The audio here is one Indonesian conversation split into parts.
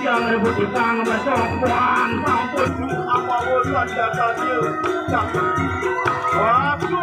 Yang rebut ikang bersopan sampun apa urusan datanya waktu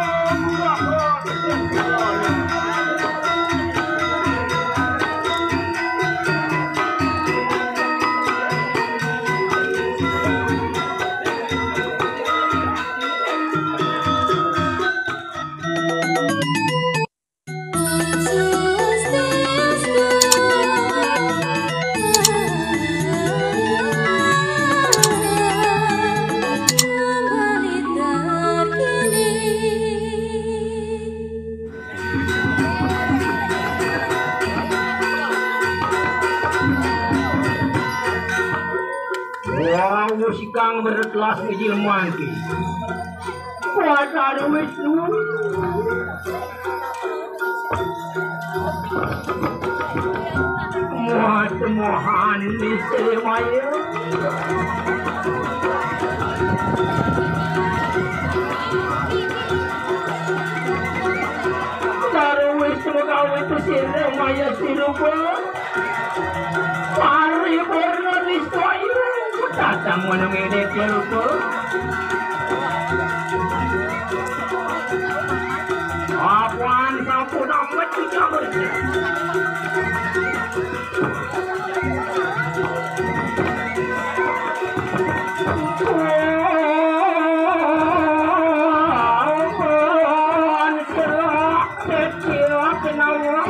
Sikang berkelas ilmuwan ki. Kuasa Wisnu. Mohan misteri maya. Taruh Wisnu kau itu sini maya silupa. Pari borno niswaya. Datang menunggu kelupu. Apaan kamu dapat juga bersih? Apaan kerak kecil kenapa?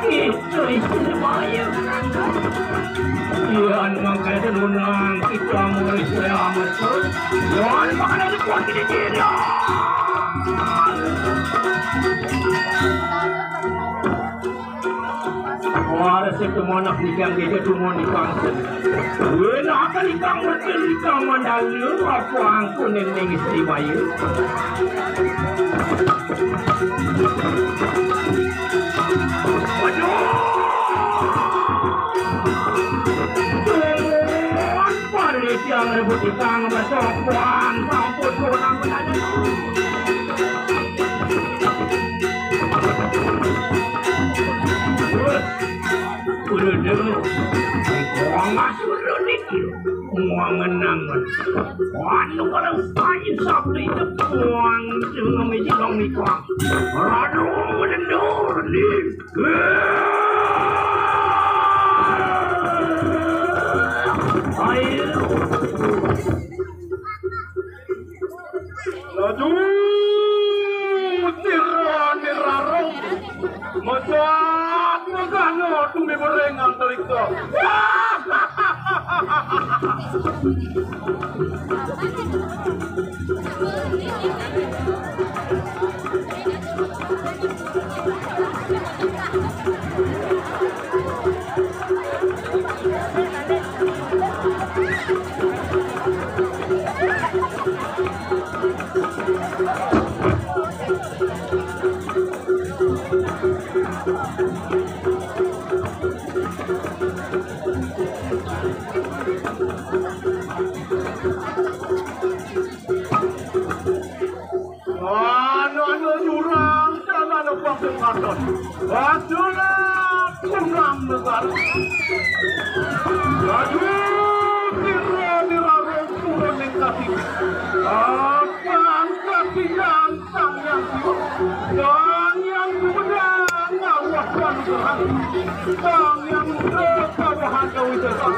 Itu istri maya. Yan mangkal tenunang kita mulai selamat. Yan makanan kuat kita dia. Wala semua nak nikah dia semua nikah. Wala akan nikah macam nikah mandalu apa angku neneng istri maya. Yang rebut ikang bersopan sampun kurang menanya. Udah dulu, orang masih berunik, orang menangan. Wanu kalau kain sabda itu orang dengan mejilang nikah. Radu menendur nih. Ayo. Aduh, tirarong. Macam magano tumi gorengan terikto. Adalah kurang negara. Aduh, kira-kira turun yang kasih. Apaan kasih yang siap. Dan yang muda ngawaskan Tuhan. Dan yang kekabahan kewijakan.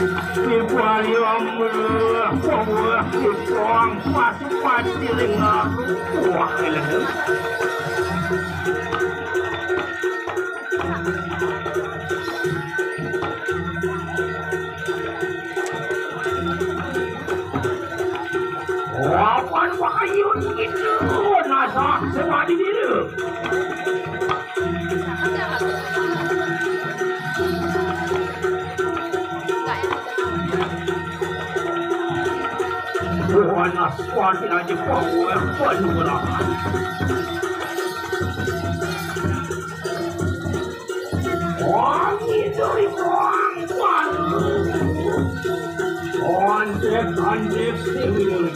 Dibuali omur, omur, dipong, pati ringan, wah kelehem. Apaan pakayun gitu, nasa semadi dulu. Panas kuatin aja power penuh gerakan. Wangi dari tuang. Anjek sewil.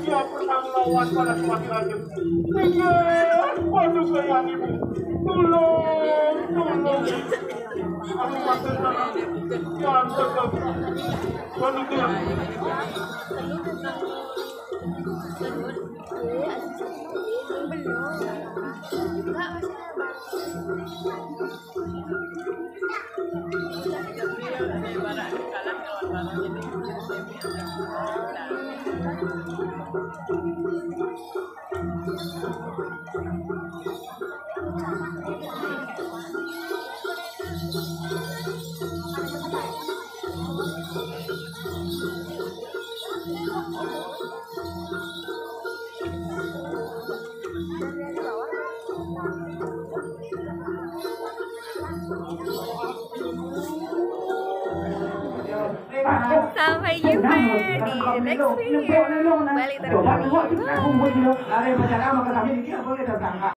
Dia pernah melawan pada suatu raja. Waduh sayang ibu, tolong. Aku masih sana, jangan tegak. Waduh sayang. Sampai jumpa di next video. Balik terus.